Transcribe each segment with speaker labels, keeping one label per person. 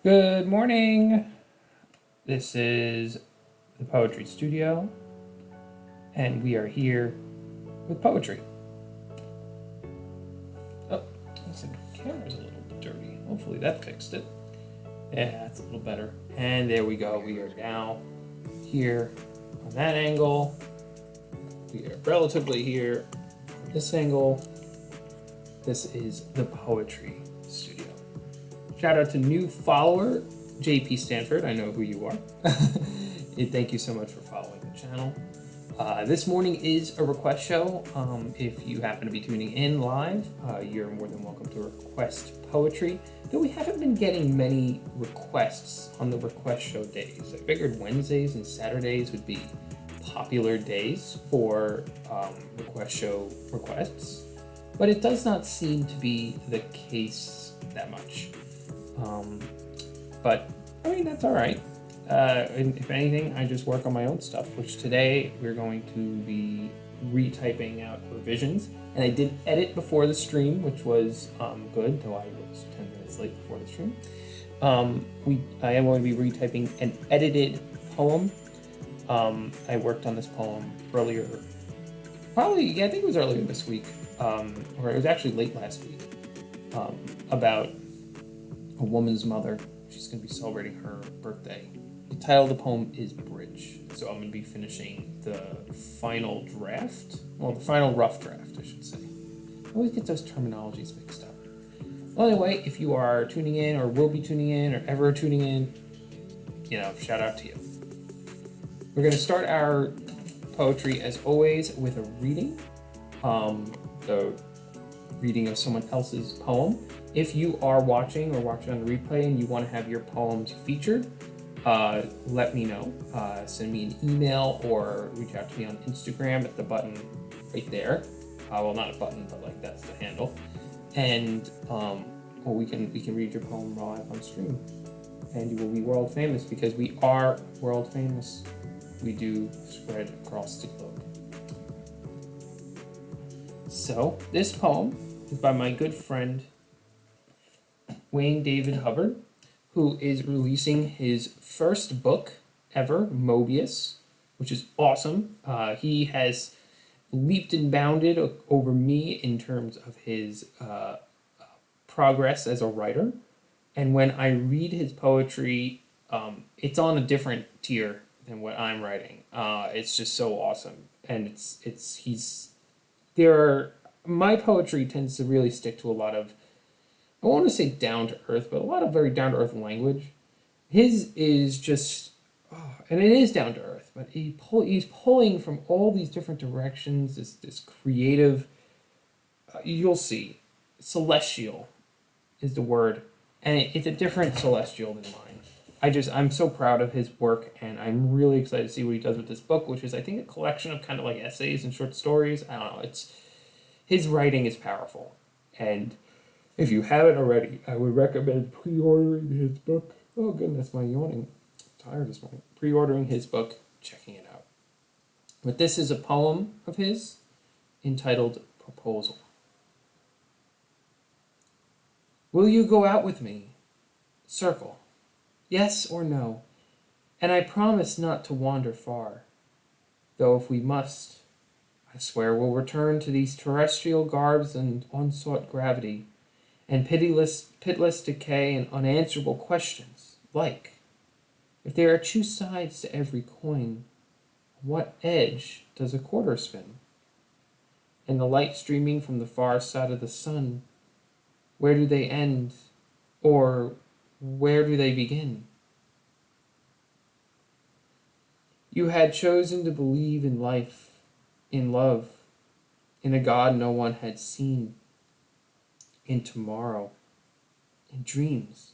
Speaker 1: Good morning. This is the Poetry Studio, and we are here with poetry. Oh, listen, the camera's a little dirty. Hopefully that fixed it. Yeah, that's a little better. And there we go. We are now here on that angle. We are relatively here on this angle. This is the Poetry Studio. Shout out to new follower, JP Stanford. I know who you are. Thank you so much for following the channel. This morning is a request show. If you happen to be tuning in live, you're more than welcome to request poetry. Though we haven't been getting many requests on the request show days. I figured Wednesdays and Saturdays would be popular days for request show requests, but it does not seem to be the case that much. But I mean, that's all right. And if anything, I just work on my own stuff, which today we're going to be retyping out revisions. And I did edit before the stream, which was good, though I was 10 minutes late before the stream. I am going to be retyping an edited poem. I worked on this poem earlier, I think it was earlier this week, or it was actually late last week, about a woman's mother. She's going to be celebrating her birthday. The title of the poem is Bridge. So I'm going to be finishing the final draft. Well, the final rough draft, I should say. I always get those terminologies mixed up. Well, anyway, if you are tuning in or will be tuning in or ever tuning in, shout out to you. We're going to start our poetry, as always, with a reading. The reading of someone else's poem. If you are watching or watching on the replay and you want to have your poems featured, let me know. Send me an email or reach out to me on Instagram at the button right there. Well, not a button, but that's the handle. And we can read your poem live on stream, and you will be world famous because we are world famous. We do spread across the globe. So this poem is by my good friend Wayne David Hubbard, who is releasing his first book ever, Mobius, which is awesome. He has leaped and bounded over me in terms of his progress as a writer. And when I read his poetry, it's on a different tier than what I'm writing. It's just so awesome. And my poetry tends to really stick to a lot of, I want to say down to earth, but a lot of very down to earth language. His is just, and it is down to earth, but he's pulling from all these different directions. This creative, you'll see, celestial is the word, and it's a different celestial than mine. I'm so proud of his work, and I'm really excited to see what he does with this book, which is, I think, a collection of kind of like essays and short stories. I don't know. His writing is powerful, and if you haven't already, I would recommend pre-ordering his book. Oh goodness, my yawning. I'm tired this morning. Pre-ordering his book, checking it out. But this is a poem of his entitled Proposal. Will you go out with me? Circle. Yes or no. And I promise not to wander far. Though if we must, I swear we'll return to these terrestrial garbs and unsought gravity, and pitiless decay and unanswerable questions, like, if there are two sides to every coin, what edge does a quarter spin? And the light streaming from the far side of the sun, where do they end, or where do they begin? You had chosen to believe in life, in love, in a God no one had seen, in tomorrow, in dreams,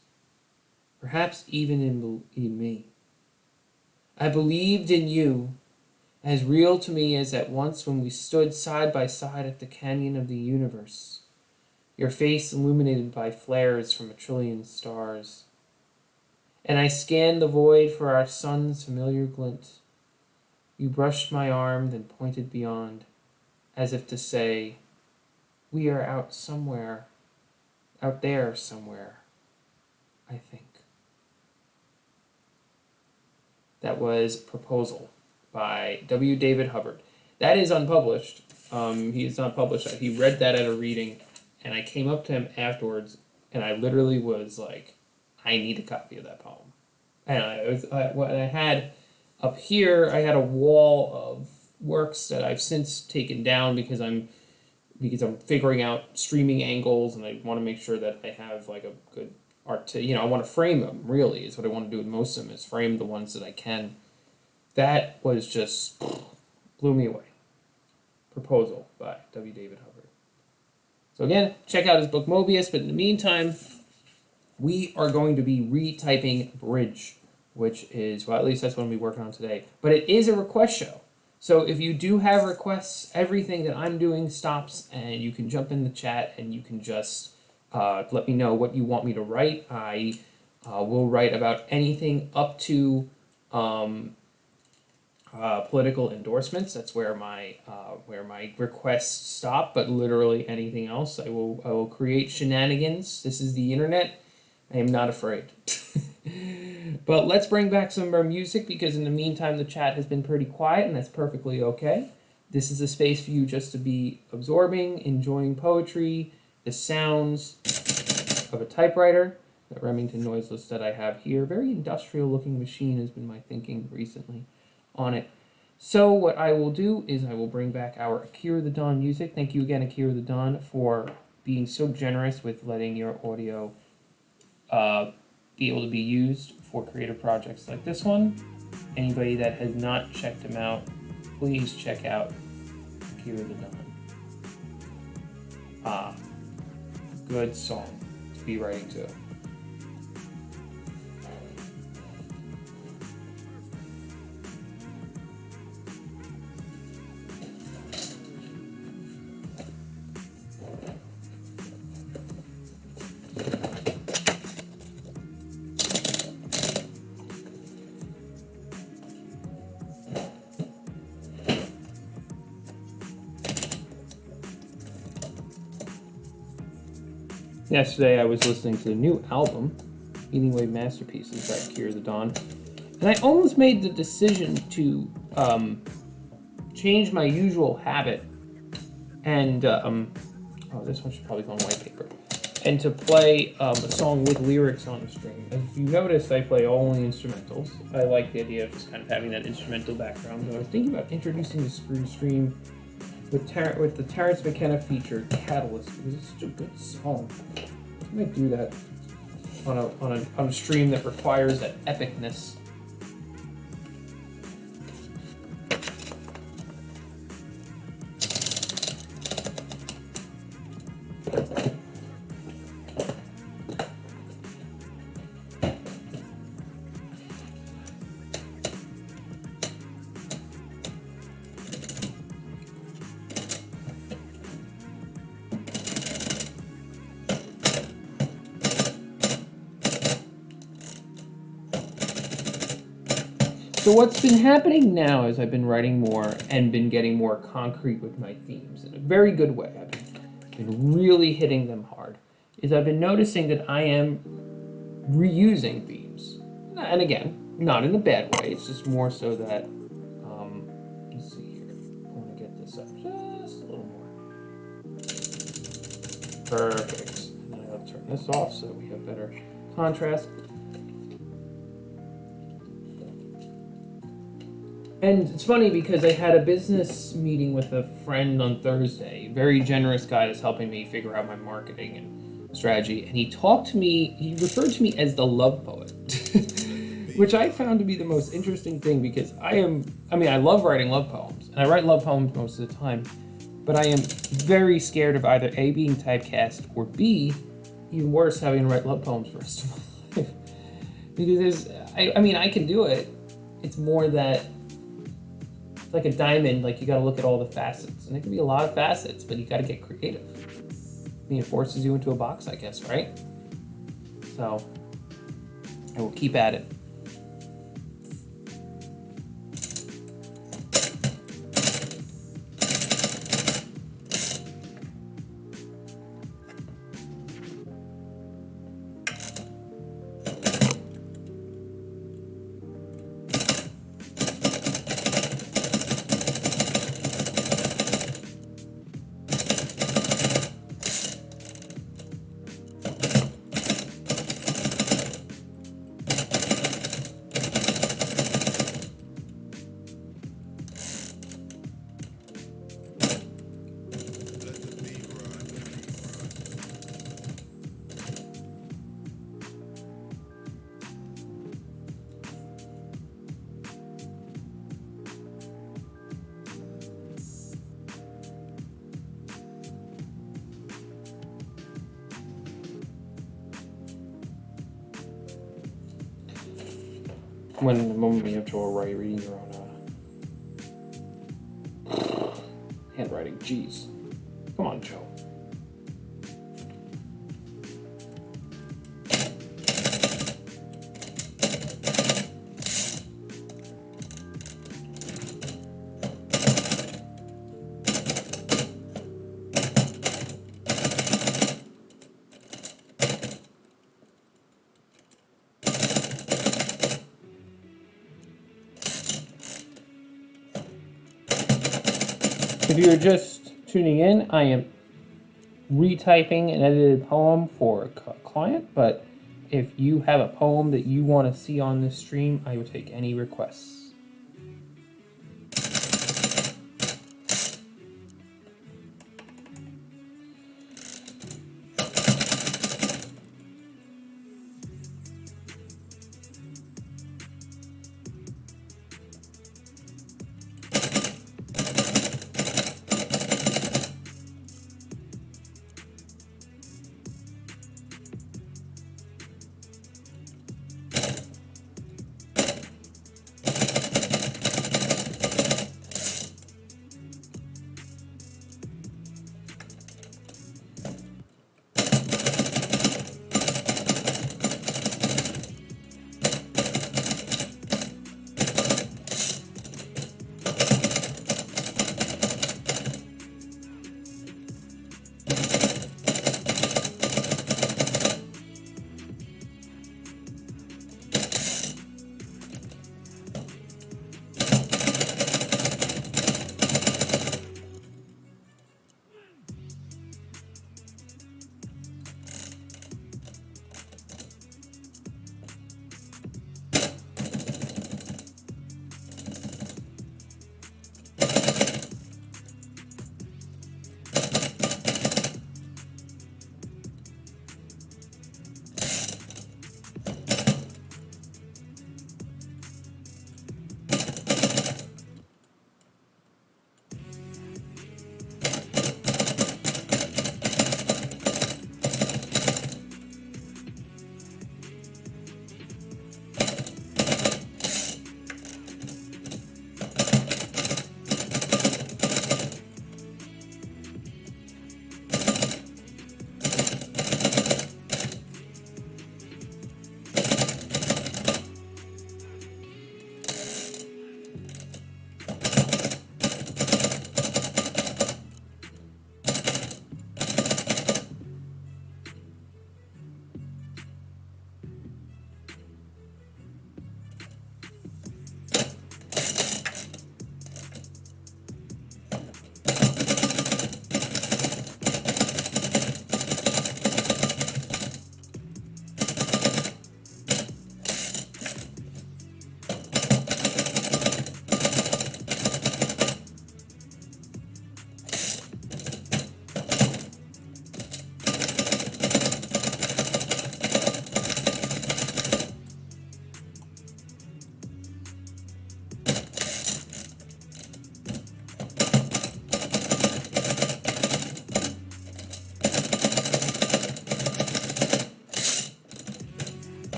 Speaker 1: perhaps even in me. I believed in you, as real to me as at once when we stood side by side at the canyon of the universe, your face illuminated by flares from a trillion stars. And I scanned the void for our sun's familiar glint. You brushed my arm, then pointed beyond, as if to say, we are out somewhere, out there somewhere, I think. that was Proposal by W. David Hubbard. That is unpublished. He is not published. He read that at a reading, and I came up to him afterwards, and I literally was like, I need a copy of that poem. And what I had up here, I had a wall of works that I've since taken down because I'm figuring out streaming angles, and I want to make sure that I have like a good art to, I want to frame them, really, is what I want to do with most of them, is frame the ones that I can. That was just, blew me away. Proposal by W. David Hubbard. So again, check out his book Mobius, but in the meantime, we are going to be retyping Bridge, which is, well, at least that's what we'll be working on today. But it is a request show. So if you do have requests, everything that I'm doing stops, and you can jump in the chat and you can just let me know what you want me to write. I will write about anything up to political endorsements. That's where my requests stop. But literally anything else, I will create shenanigans. This is the internet. I am not afraid. But let's bring back some more music, because in the meantime the chat has been pretty quiet, and that's perfectly okay. This is a space for you just to be absorbing, enjoying poetry, the sounds of a typewriter, the Remington noiseless that I have here. Very industrial looking machine has been my thinking recently on it. So what I will do is I will bring back our Akira the Dawn music. Thank you again, Akira the Dawn, for being so generous with letting your audio be able to be used for creative projects like this one. Anybody that has not checked him out, please check out Akira the Dawn. Good song to be writing to. Yesterday I was listening to the new album, Eating Away Masterpieces by Akira the Dawn, and I almost made the decision to change my usual habit and, this one should probably go on white paper, and to play a song with lyrics on the stream. As you noticed, I play only instrumentals. I like the idea of just kind of having that instrumental background. So I was thinking about introducing the stream with the Terrence McKenna feature, Catalyst, because it's such a good song. I might do that on a stream that requires that epicness. So what's been happening now is I've been writing more and been getting more concrete with my themes in a very good way. I've been really hitting them hard. Is I've been noticing that I am reusing themes. And again, not in a bad way. It's just more so that, let's see here. I want to get this up just a little more. Perfect. And I'll turn this off so we have better contrast. And it's funny because I had a business meeting with a friend on Thursday, a very generous guy that's helping me figure out my marketing and strategy. And he referred to me as the love poet, which I found to be the most interesting thing, because I love writing love poems, and I write love poems most of the time, but I am very scared of either A, being typecast, or B, even worse, having to write love poems for the rest of my life. Because I can do it. It's more that, like a diamond, like you got to look at all the facets, and it can be a lot of facets, but you got to get creative. I mean, it forces you into a box, I guess, right? So I will keep at it. when the moment you have trouble reading your own handwriting. Jeez. Come on, Joe. If you're just tuning in, I am retyping an edited poem for a client, but if you have a poem that you want to see on this stream, I would take any requests.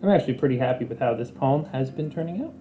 Speaker 1: I'm actually pretty happy with how this poem has been turning out.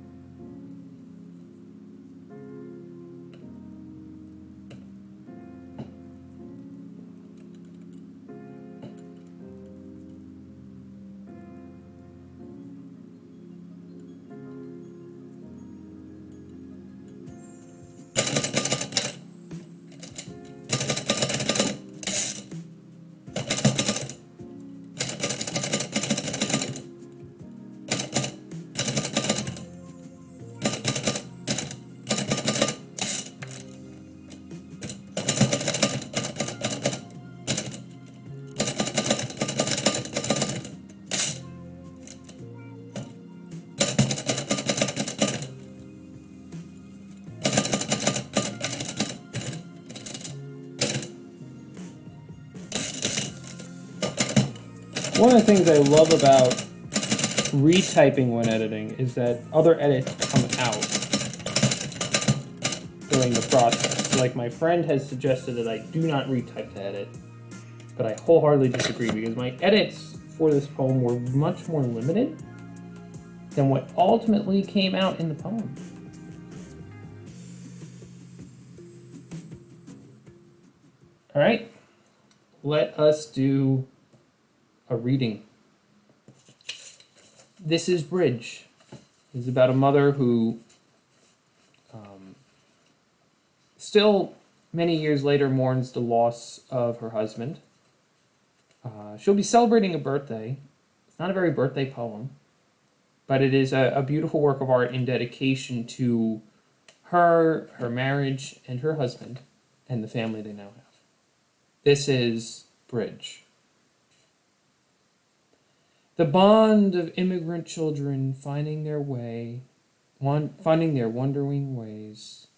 Speaker 1: One of the things I love about retyping when editing is that other edits come out during the process. Like my friend has suggested that I do not retype to edit, but I wholeheartedly disagree because my edits for this poem were much more limited than what ultimately came out in the poem. All right, let us do a reading. This is Bridge. It's about a mother who still many years later mourns the loss of her husband. She'll be celebrating a birthday. It's not a very birthday poem, but it is a beautiful work of art in dedication to her, her marriage, and her husband, and the family they now have. This is Bridge. The bond of immigrant children finding their way, finding their wandering ways.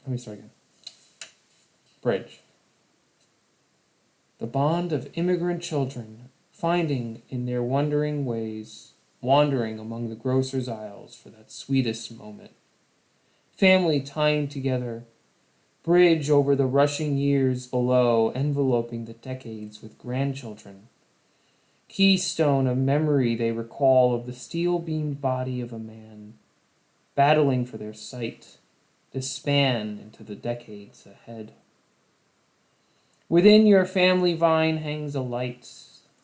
Speaker 1: Let me start again. Bridge. The bond of immigrant children finding in their wandering ways, wandering among the grocer's aisles for that sweetest moment. Family tying together, bridge over the rushing years below, enveloping the decades with grandchildren. Keystone of memory they recall of the steel-beamed body of a man, battling for their sight, to span into the decades ahead. Within your family vine hangs a light,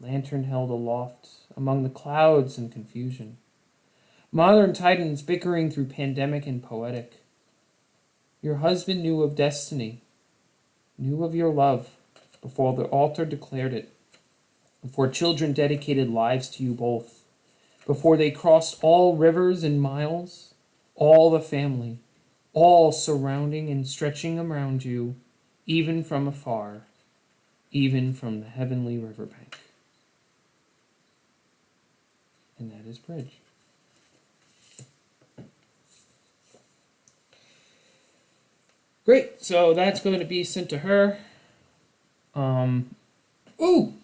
Speaker 1: lantern held aloft, among the clouds and confusion. Modern titans bickering through pandemic and poetic. Your husband knew of destiny, knew of your love, before the altar declared it. Before children dedicated lives to you both, before they crossed all rivers and miles, all the family, all surrounding and stretching around you, even from afar, even from the heavenly riverbank. And that is Bridge. Great, so that's going to be sent to her. Ooh!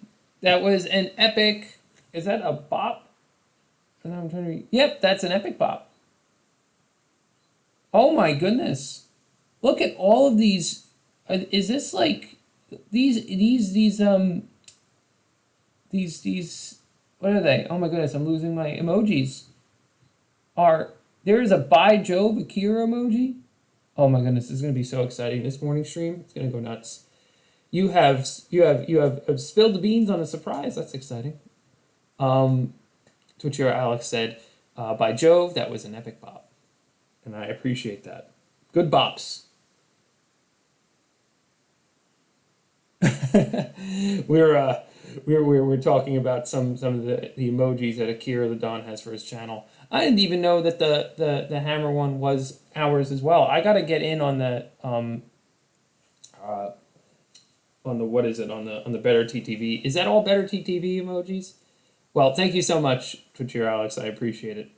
Speaker 1: That was an epic. Is that a bop? I'm trying to read. Yep, that's an epic bop. Oh my goodness! Look at all of these. Is this like these? What are they? Oh my goodness! I'm losing my emojis. There is a by Jove Akira emoji? Oh my goodness! This is gonna be so exciting. This morning stream, it's gonna go nuts. You have spilled the beans on a surprise. That's exciting. Twitcher Alex said, by Jove, that was an epic bop. And I appreciate that. Good bops. We're talking about some of the emojis that Akira the Don has for his channel. I didn't even know that the hammer one was ours as well. I gotta get in on the what is it, on the Better TTV. Is that all Better TTV emojis? Well, thank you so much, Twitcher Alex. I appreciate it.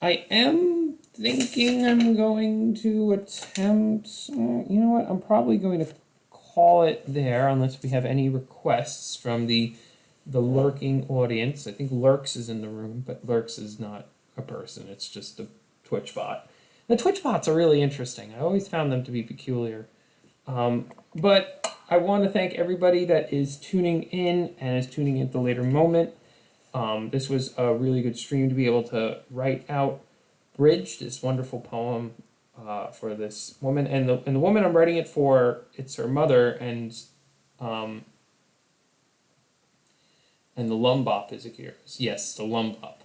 Speaker 1: I am thinking I'm going to attempt... you know what? I'm probably going to call it there unless we have any requests from the lurking audience. I think Lurks is in the room, but Lurks is not a person. It's just a Twitch bot. The Twitch bots are really interesting. I always found them to be peculiar. But I want to thank everybody that is tuning in and is tuning in at the later moment. This was a really good stream to be able to write out Bridge, this wonderful poem for this woman, and the woman I'm writing it for, it's her mother, and the Lumbop is Akira's. Yes, the Lumbop.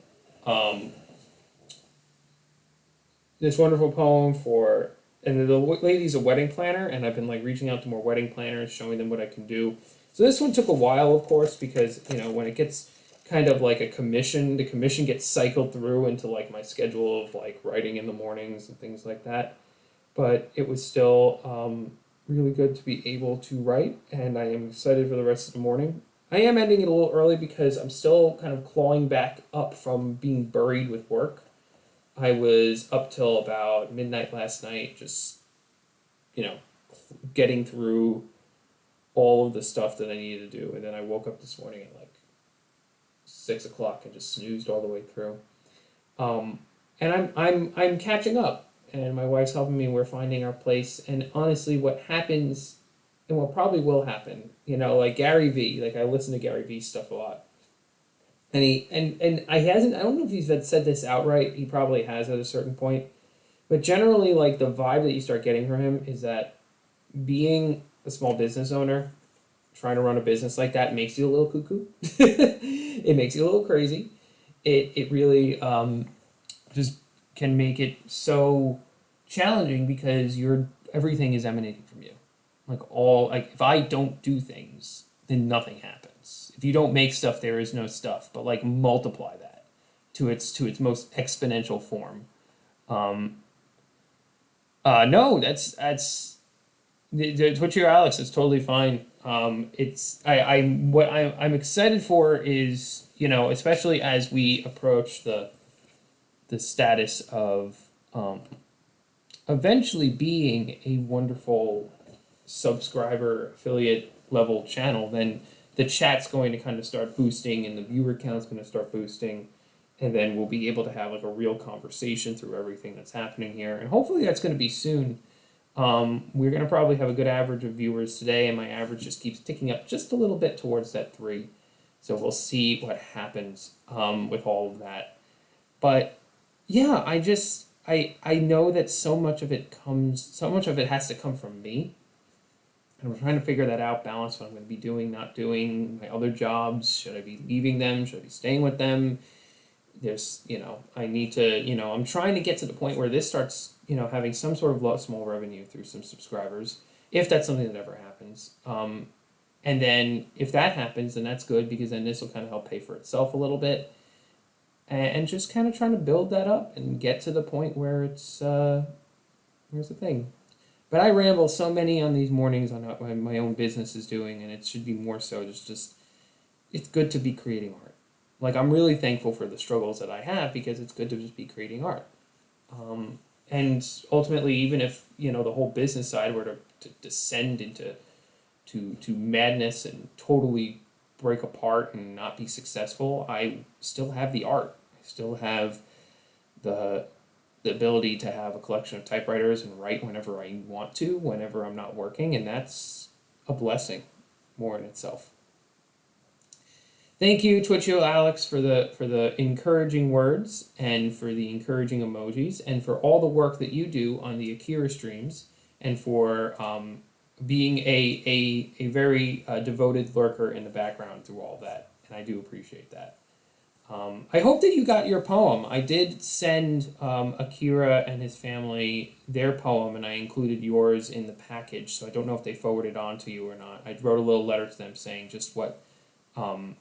Speaker 1: This wonderful poem for, and the lady's a wedding planner, and I've been like reaching out to more wedding planners, showing them what I can do. So this one took a while, of course, because when it gets kind of like a commission, the commission gets cycled through into like my schedule of like writing in the mornings and things like that. But it was still really good to be able to write, and I am excited for the rest of the morning. I am ending it a little early because I'm still kind of clawing back up from being buried with work. I was up till about midnight last night, just, getting through all of the stuff that I needed to do. And then I woke up this morning at like 6 o'clock and just snoozed all the way through. And I'm catching up, and my wife's helping me. We're finding our place. And honestly, what happens, and what probably will happen, like Gary V, like I listen to Gary V stuff a lot. And I don't know if he's said this outright. He probably has at a certain point. But generally, like, the vibe that you start getting from him is that being a small business owner, trying to run a business like that, makes you a little cuckoo. It makes you a little crazy. It really just can make it so challenging because everything is emanating from you. If I don't do things, then nothing happens. If you don't make stuff, there is no stuff. But like multiply that to its most exponential form. No, that's what you're, Alex. It's totally fine. I'm excited for is, especially as we approach the status of eventually being a wonderful subscriber affiliate level channel, then the chat's going to kind of start boosting and the viewer count's going to start boosting, and then we'll be able to have like a real conversation through everything that's happening here, and hopefully that's going to be soon. We're going to probably have a good average of viewers today, and my average just keeps ticking up just a little bit towards that 3. So we'll see what happens with all of that. But yeah, I know that so much of it has to come from me. And we're trying to figure that out, balance what I'm going to be doing, not doing, my other jobs. Should I be leaving them? Should I be staying with them? There's, I need to, I'm trying to get to the point where this starts, having some sort of small revenue through some subscribers, if that's something that ever happens. And then if that happens, then that's good, because then this will kind of help pay for itself a little bit. And just kind of trying to build that up and get to the point where it's, here's the thing. But I ramble so many on these mornings on what my own business is doing, and it should be more so just it's good to be creating art. Like, I'm really thankful for the struggles that I have, because it's good to just be creating art. And ultimately, even if, the whole business side were to descend into to madness and totally break apart and not be successful, I still have the art. I still have the ability to have a collection of typewriters and write whenever I want to, whenever I'm not working, and that's a blessing more in itself. Thank you, Twitcho Alex, for the encouraging words and for the encouraging emojis and for all the work that you do on the Akira streams, and for being a very devoted lurker in the background through all that, and I do appreciate that. I hope that you got your poem. I did send Akira and his family their poem, and I included yours in the package, so I don't know if they forwarded on to you or not. I wrote a little letter to them saying just what, that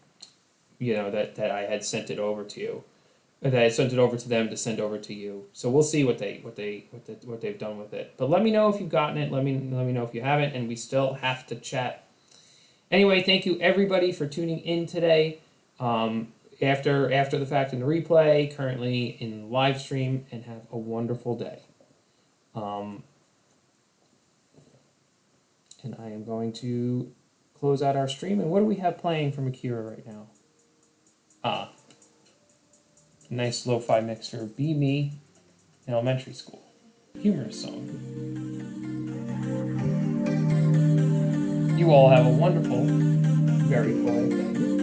Speaker 1: I had sent it over to you, that I sent it over to them to send over to you. So we'll see what they've done with it. But let me know if you've gotten it. Let me know if you haven't, and we still have to chat. Anyway, thank you everybody for tuning in today. After the fact in the replay, currently in live stream, and have a wonderful day. And I am going to close out our stream. And what do we have playing from Akira right now? Nice lo-fi mix for Be Me in elementary school. Humorous song. You all have a wonderful, very quiet day.